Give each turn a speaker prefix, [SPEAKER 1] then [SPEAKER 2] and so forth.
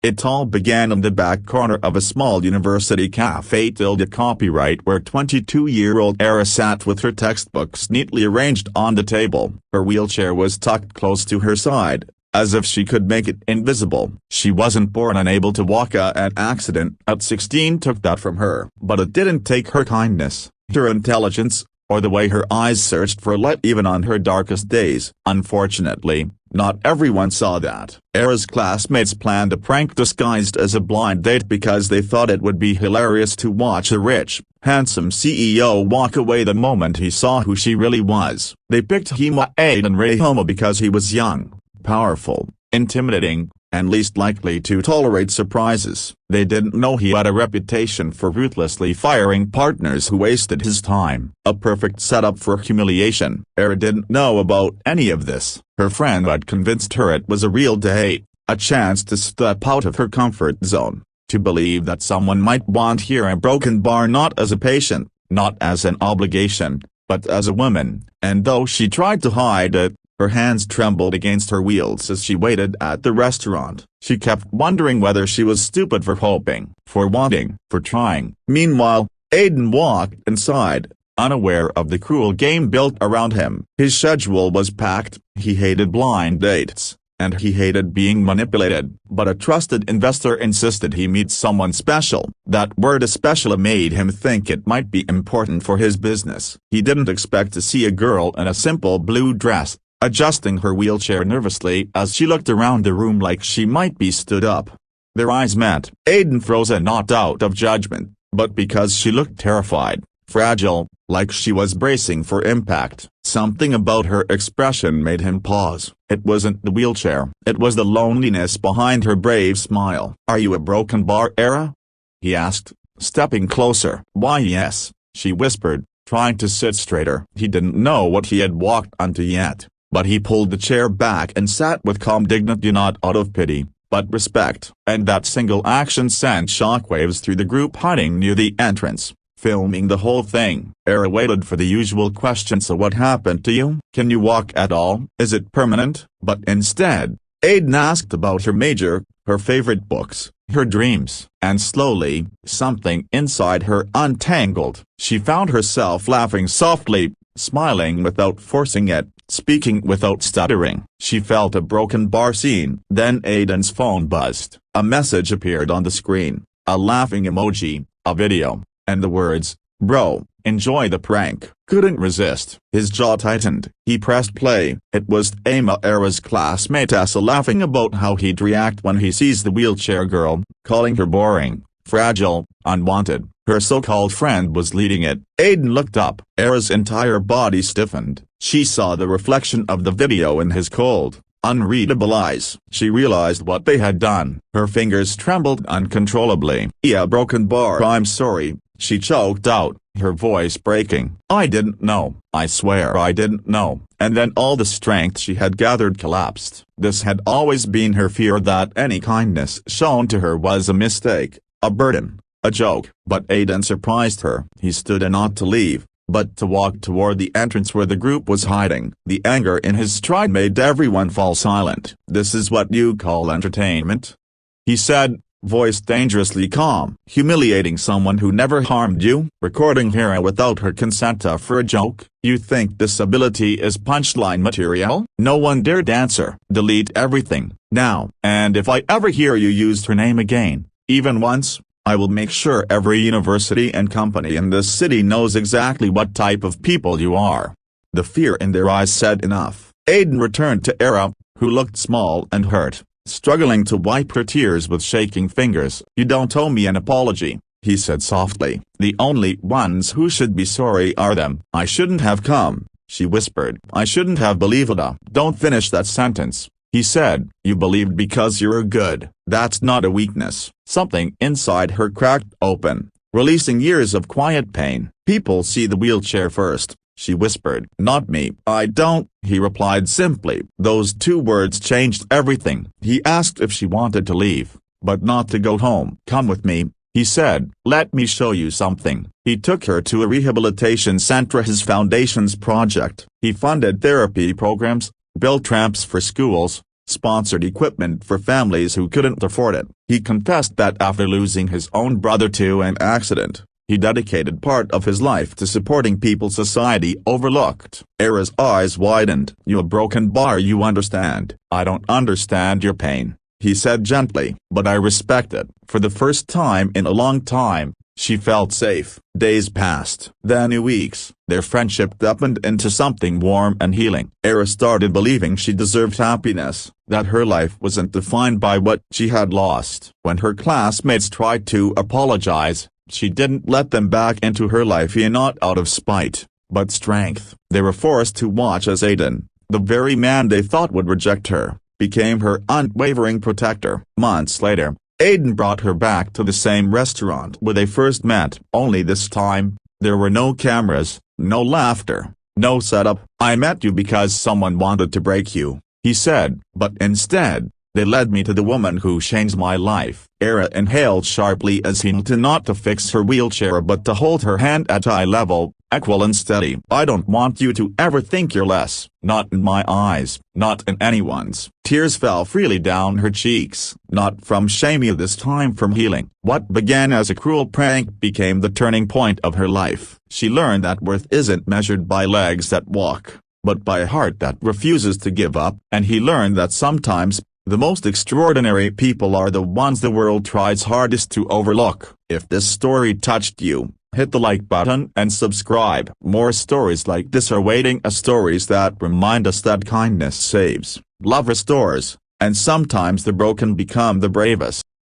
[SPEAKER 1] It all began in the back corner of a small university cafe tilde copyright where 22-year-old Era sat with her textbooks neatly arranged on the table. Her wheelchair was tucked close to her side, as if she could make it invisible. She wasn't born unable to walk. An accident at 16 took that from her. But it didn't take her kindness, her intelligence, or the way her eyes searched for light even on her darkest days. Unfortunately, not everyone saw that. Era's classmates planned a prank disguised as a blind date because they thought it would be hilarious to watch a rich, handsome CEO walk away the moment he saw who she really was. They picked Aiden Rayhomo because he was young, powerful, intimidating, and least likely to tolerate surprises. They didn't know he had a reputation for ruthlessly firing partners who wasted his time. A perfect setup for humiliation. Era didn't know about any of this. Her friend had convinced her it was a real date, a chance to step out of her comfort zone, to believe that someone might want her in a broken bar not as a patient, not as an obligation, but as a woman. And though she tried to hide it, her hands trembled against her wheels as she waited at the restaurant. She kept wondering whether she was stupid for hoping, for wanting, for trying. Meanwhile, Aiden walked inside, unaware of the cruel game built around him. His schedule was packed, he hated blind dates, and he hated being manipulated. But a trusted investor insisted he meet someone special. That word "especial" made him think it might be important for his business. He didn't expect to see a girl in a simple blue dress, adjusting her wheelchair nervously as she looked around the room like she might be stood up. Their eyes met. Aiden froze, not out of judgment, but because she looked terrified, fragile, like she was bracing for impact. Something about her expression made him pause. It wasn't the wheelchair. It was the loneliness behind her brave smile. "Are you a broken bar, Era?" he asked, stepping closer. "Why yes," she whispered, trying to sit straighter. He didn't know what he had walked onto yet, but he pulled the chair back and sat with calm dignity, not out of pity, but respect. And that single action sent shockwaves through the group hiding near the entrance, filming the whole thing. Era waited for the usual question. "So what happened to you? Can you walk at all? Is it permanent?" But instead, Aiden asked about her major, her favorite books, her dreams. And slowly, something inside her untangled. She found herself laughing softly, smiling without forcing it, speaking without stuttering. She felt a broken bar scene. Then Aiden's phone buzzed. A message appeared on the screen, a laughing emoji, a video, and the words, "Bro, enjoy the prank." Couldn't resist. His jaw tightened. He pressed play. It was Emma, Era's classmate, Asa, laughing about how he'd react when he sees the wheelchair girl, calling her boring, fragile, unwanted. Her so-called friend was leading it. Aiden looked up. Era's entire body stiffened. She saw the reflection of the video in his cold, unreadable eyes. She realized what they had done. Her fingers trembled uncontrollably. "Yeah, broken bar. I'm sorry," she choked out, her voice breaking. "I didn't know. I swear I didn't know." And then all the strength she had gathered collapsed. This had always been her fear, that any kindness shown to her was a mistake, a burden, a joke. But Aiden surprised her. He stood not to leave, but to walk toward the entrance where the group was hiding. The anger in his stride made everyone fall silent. "This is what you call entertainment?" he said, voice dangerously calm. "Humiliating someone who never harmed you? Recording her without her consent for a joke? You think this ability is punchline material?" No one dared answer. "Delete everything, now. And if I ever hear you used her name again, even once, I will make sure every university and company in this city knows exactly what type of people you are." The fear in their eyes said enough. Aiden returned to Era, who looked small and hurt, struggling to wipe her tears with shaking fingers. "You don't owe me an apology," he said softly. "The only ones who should be sorry are them." "I shouldn't have come," she whispered. "I shouldn't have believed it." "Don't finish that sentence," he said. "You believed because you're good. That's not a weakness." Something inside her cracked open, releasing years of quiet pain. "People see the wheelchair first," she whispered. "Not me." "I don't," he replied simply. Those two words changed everything. He asked if she wanted to leave, but not to go home. "Come with me," he said. "Let me show you something." He took her to a rehabilitation center, his foundation's project. He funded therapy programs, built ramps for schools, sponsored equipment for families who couldn't afford it. He confessed that after losing his own brother to an accident, he dedicated part of his life to supporting people society overlooked. Era's eyes widened. "You a broken bar, you understand. I don't understand your pain," he said gently. "But I respect it." For the first time in a long time, she felt safe. Days passed. Then weeks. Their friendship deepened into something warm and healing. Era started believing she deserved happiness, that her life wasn't defined by what she had lost. When her classmates tried to apologize, she didn't let them back into her life, not out of spite, but strength. They were forced to watch as Aiden, the very man they thought would reject her, became her unwavering protector. Months later, Aiden brought her back to the same restaurant where they first met. Only this time, there were no cameras, no laughter, no setup. "I met you because someone wanted to break you," he said. "But instead, they led me to the woman who changed my life." Era inhaled sharply as he knew not to fix her wheelchair but to hold her hand at eye level, equal and steady. "I don't want you to ever think you're less, not in my eyes, not in anyone's." Tears fell freely down her cheeks, not from shame this time from healing. What began as a cruel prank became the turning point of her life. She learned that worth isn't measured by legs that walk, but by a heart that refuses to give up. And he learned that sometimes, the most extraordinary people are the ones the world tries hardest to overlook. If this story touched you, hit the like button and subscribe. More stories like this are waiting, stories that remind us that kindness saves, love restores, and sometimes the broken become the bravest.